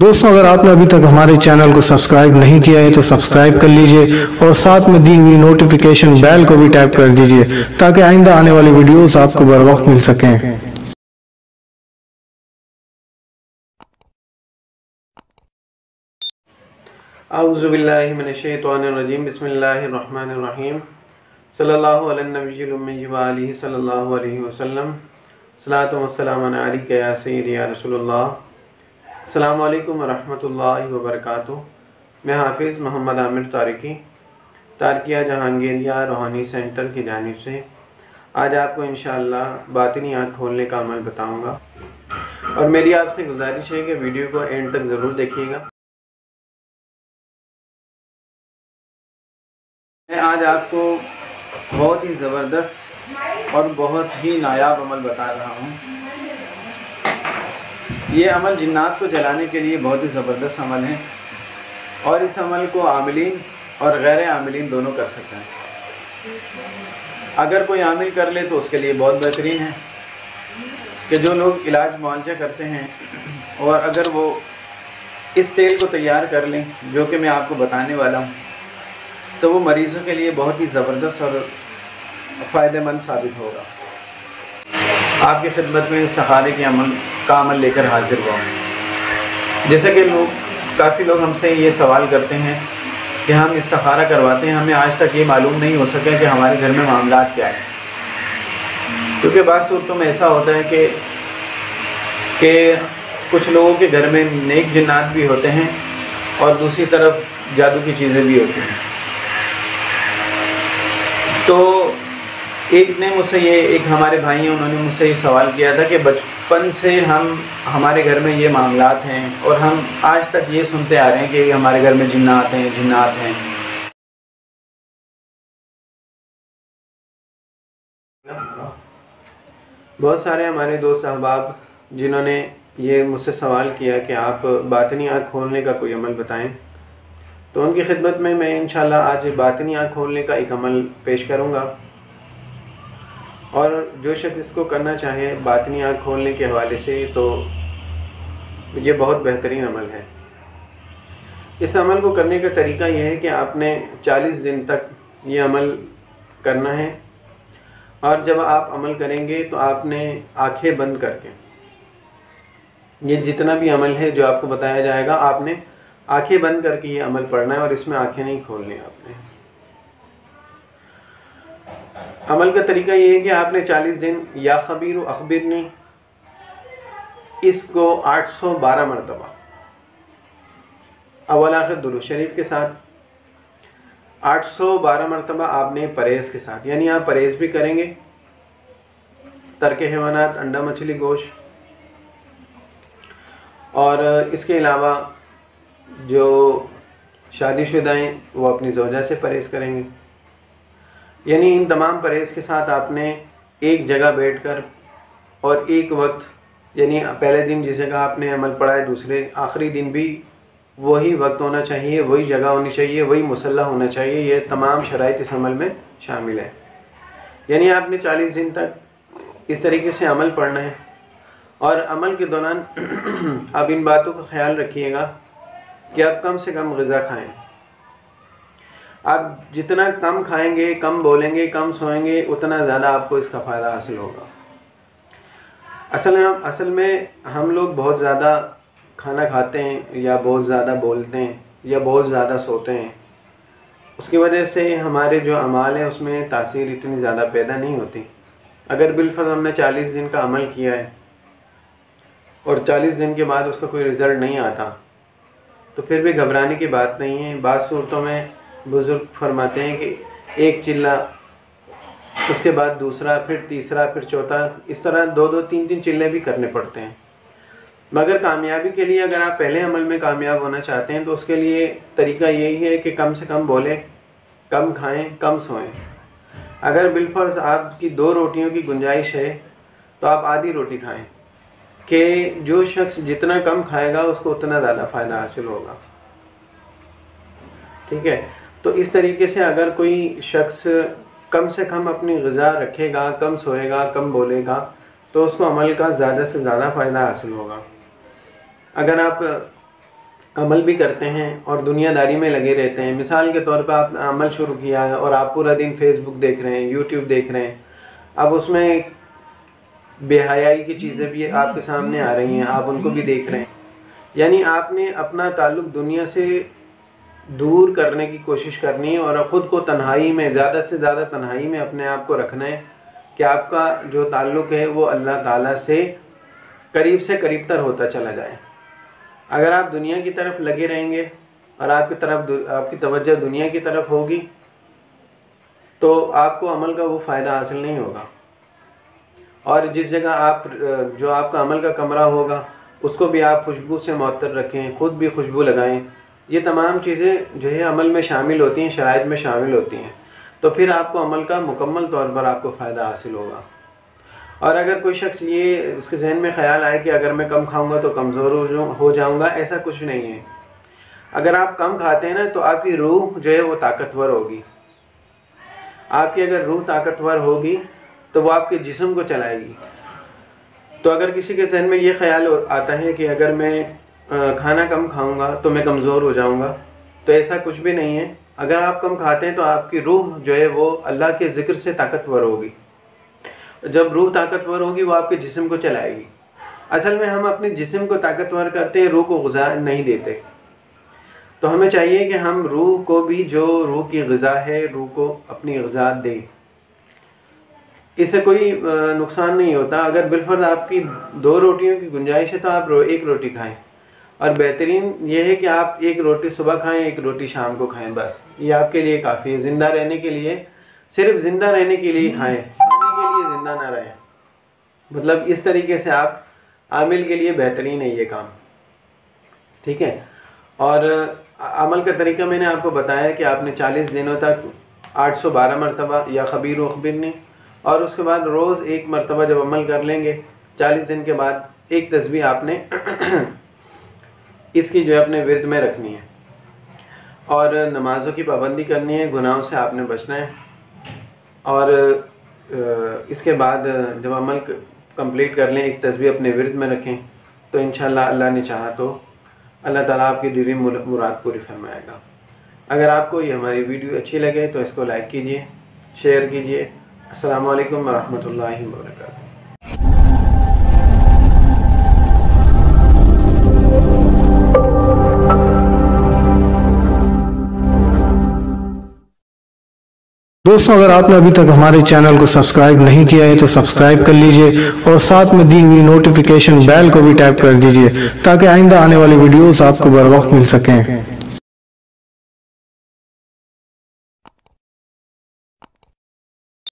दोस्तों, अगर आपने अभी तक हमारे चैनल को सब्सक्राइब नहीं किया है तो सब्सक्राइब कर लीजिए और साथ में दी हुई नोटिफिकेशन बेल को भी टैप कर दीजिए ताकि आइंदा आने वाली वीडियोस आपको बर वक्त मिल सकें। औज़ु बिल्लाहि मिनश्शैतानिर्रजीम बिस्मिल्लाहिर्रहमानिर्रहीम सल्लल्लाहु अला नबिय्यिल उम्मी व आलिहि सल्लल्लाहु अलैहि वसल्लम सलातु वस्सलामु अलैका या सय्यदी या रसूलुल्लाह। अस्सलामु अलैकुम व रहमतुल्लाहि व बरकातुहू। मैं हाफिज़ मोहम्मद आमिर तारिकी तारकिया जहांगीरिया रूहानी सेंटर की जानिब से आज आपको इंशाअल्लाह बातिनी आँख खोलने का अमल बताऊँगा और मेरी आपसे गुजारिश है कि वीडियो को एंड तक ज़रूर देखिएगा। मैं आज आपको बहुत ही ज़बरदस्त और बहुत ही नायाब अमल बता रहा हूँ। ये अमल जिन्नात को जलाने के लिए बहुत ही ज़बरदस्त अमल है और इस अमल को आमिलीन और गैर आमिलीन दोनों कर सकते हैं। अगर कोई आमिल कर ले तो उसके लिए बहुत बेहतरीन है कि जो लोग इलाज मुआलजा करते हैं और अगर वो इस तेल को तैयार कर लें जो कि मैं आपको बताने वाला हूँ तो वो मरीज़ों के लिए बहुत ही ज़बरदस्त और फ़ायदेमंद साबित होगा। आपकी खिदमत में इस्तिखारे के अमल लेकर हाजिर हुआ हूँ। जैसे कि काफ़ी लोग हमसे ये सवाल करते हैं कि हम इस्तिखारा करवाते हैं, हमें आज तक ये मालूम नहीं हो सका कि हमारे घर में मामलात क्या है। क्योंकि बात सूरतों में ऐसा होता है कि कुछ लोगों के घर में नेक जिन्नात भी होते हैं और दूसरी तरफ जादू की चीज़ें भी होती हैं। तो एक हमारे भाई हैं, उन्होंने मुझसे ये सवाल किया था कि बचपन से हमारे घर में ये मामलात हैं और हम आज तक ये सुनते आ रहे हैं कि हमारे घर में जिन्नात हैं। बहुत सारे हमारे दोस्त अहबाब जिन्होंने ये मुझसे सवाल किया कि आप बातिनी आँख खोलने का कोई अमल बताएं, तो उनकी खिदमत में मैं इंशाल्लाह आज बातिनी आँख खोलने का एक अमल पेश करूँगा। और जो शख्स इसको करना चाहे बातिनी आँख खोलने के हवाले से तो ये बहुत बेहतरीन अमल है। इस अमल को करने का तरीका यह है कि आपने 40 दिन तक ये अमल करना है और जब आप अमल करेंगे तो आपने आंखें बंद करके, ये जितना भी अमल है जो आपको बताया जाएगा, आपने आंखें बंद करके ये अमल पढ़ना है और इसमें आंखें नहीं खोलनी आपने। अमल का तरीका ये है कि आपने 40 दिन या खबीर अखबिरनी इसको 812 मरतबा अव्वल आखिर दुरूद शरीफ के साथ 812 मरतबा आपने परहेज़ के साथ, यानी आप परहेज़ भी करेंगे, तर्क हैवानात, अंडा मछली गोश्त, और इसके अलावा जो शादीशुदा हैं वो अपनी ज़ौजा से परहेज़ करेंगे। यानी इन तमाम परहेज़ के साथ आपने एक जगह बैठकर और एक वक्त, यानी पहले दिन जिस जगह आपने अमल पढ़ा है दूसरे आखिरी दिन भी वही वक्त होना चाहिए, वही जगह होनी चाहिए, वही मुसल्ला होना चाहिए। ये तमाम शराइत इस अमल में शामिल है। यानी आपने 40 दिन तक इस तरीके से अमल पढ़ना है और अमल के दौरान आप इन बातों का ख्याल रखिएगा कि आप कम से कम ग़िज़ा खाएँ। आप जितना कम खाएंगे, कम बोलेंगे, कम सोएंगे, उतना ज़्यादा आपको इसका फ़ायदा हासिल होगा। असल में हम लोग बहुत ज़्यादा खाना खाते हैं या बहुत ज़्यादा बोलते हैं या बहुत ज़्यादा सोते हैं, उसकी वजह से हमारे जो अमाल है उसमें तासीर इतनी ज़्यादा पैदा नहीं होती। अगर बिलफर्ज़ हमने 40 दिन का अमल किया है और 40 दिन के बाद उसका कोई रिज़ल्ट नहीं आता तो फिर भी घबराने की बात नहीं है। बात सूरतों में बुज़ुर्ग फरमाते हैं कि एक चिल्ला, उसके बाद दूसरा, फिर तीसरा, फिर चौथा, इस तरह 2-2, 3-3 चिल्ले भी करने पड़ते हैं। मगर कामयाबी के लिए अगर आप पहले अमल में कामयाब होना चाहते हैं तो उसके लिए तरीका यही है कि कम से कम बोलें, कम खाएं, कम सोएं। अगर बिलफर्ज़ आपकी 2 रोटियों की गुंजाइश है तो आप आधी रोटी खाएं कि जो शख्स जितना कम खाएगा उसको उतना ज़्यादा फ़ायदा हासिल होगा। ठीक है, तो इस तरीके से अगर कोई शख्स कम से कम अपनी ग़िज़ा रखेगा, कम सोएगा, कम बोलेगा, तो उसको अमल का ज़्यादा से ज़्यादा फ़ायदा हासिल होगा। अगर आप अमल भी करते हैं और दुनियादारी में लगे रहते हैं। मिसाल के तौर पर आपने अमल शुरू किया है और आप पूरा दिन फेसबुक देख रहे हैं, यूट्यूब देख रहे हैं, अब उसमें बेहयाई की चीज़ें भी आपके सामने आ रही हैं, आप उनको भी देख रहे हैं। यानी आपने अपना ताल्लुक़ दुनिया से दूर करने की कोशिश करनी है और ख़ुद को तन्हाई में, ज़्यादा से ज़्यादा तन्हाई में अपने आप को रखना है कि आपका जो ताल्लुक़ है वो अल्लाह ताला से करीब तर होता चला जाए। अगर आप दुनिया की तरफ लगे रहेंगे और आपकी तवज्जो दुनिया की तरफ होगी तो आपको अमल का वो फ़ायदा हासिल नहीं होगा। और जिस जगह जो आपका अमल का कमरा होगा उसको भी आप खुशबू से मुअत्तर रखें, ख़ुद भी खुशबू लगाएं। ये तमाम चीज़ें जो है अमल में शामिल होती हैं, शराइत में शामिल होती हैं, तो फिर आपको अमल का मुकम्मल तौर पर आपको फ़ायदा हासिल होगा। और अगर कोई शख्स ये उसके जहन में ख़्याल आए कि अगर मैं कम खाऊंगा तो कमज़ोर हो जाऊंगा, ऐसा कुछ नहीं है। अगर आप कम खाते हैं ना तो आपकी रूह जो है वो ताकतवर होगी। आपकी अगर रूह ताकतवर होगी तो वो आपके जिस्म को चलाएगी। तो अगर किसी के जहन में ये ख्याल आता है कि अगर मैं खाना कम खाऊंगा तो मैं कमज़ोर हो जाऊंगा, तो ऐसा कुछ भी नहीं है। अगर आप कम खाते हैं तो आपकी रूह जो है वो अल्लाह के ज़िक्र से ताकतवर होगी। जब रूह ताकतवर होगी वो आपके जिस्म को चलाएगी। असल में हम अपने जिस्म को ताकतवर करते हैं, रूह को ग़िज़ा नहीं देते। तो हमें चाहिए कि हम रूह को भी, जो रूह की ग़िज़ा है, रूह को अपनी ग़िज़ा दें। इससे कोई नुकसान नहीं होता। अगर बिलफर्ज आपकी 2 रोटियों की गुंजाइश है तो आप 1 रोटी खाएं, और बेहतरीन ये है कि आप 1 रोटी सुबह खाएं, 1 रोटी शाम को खाएं। बस ये आपके लिए काफ़ी है। ज़िंदा रहने के लिए, सिर्फ ज़िंदा रहने के लिए खाएं, खाने के लिए ज़िंदा ना रहें। मतलब इस तरीके से आप आमिल के लिए बेहतरीन है ये काम, ठीक है। और अमल का तरीका मैंने आपको बताया कि आपने 40 दिनों तक 812 मरतबा या खबीर व खबीरनी, और उसके बाद रोज़ 1 मरतबा जब अमल कर लेंगे 40 दिन के बाद 1 तस्बीह आपने इसकी जो है अपने विर्द में रखनी है। और नमाज़ों की पाबंदी करनी है, गुनाहों से आपने बचना है। और इसके बाद जब अमल कंप्लीट कर लें, 1 तस्बीह अपने विर्द में रखें, तो इंशाअल्लाह अल्लाह ने चाहा तो अल्लाह ताला आपकी दिली मुराद पूरी फरमाएगा। अगर आपको ये हमारी वीडियो अच्छी लगे तो इसको लाइक कीजिए, शेयर कीजिए। अस्सलामु अलैकुम वरहमतुल्लाहि वबरकातुहू। दोस्तों, अगर आपने अभी तक हमारे चैनल को सब्सक्राइब नहीं किया है तो सब्सक्राइब कर लीजिए और साथ में दी हुई नोटिफिकेशन बेल को भी टैप कर दीजिए ताकि आइंदा आने वाली वीडियोस आपको बर वक्त मिल सकें।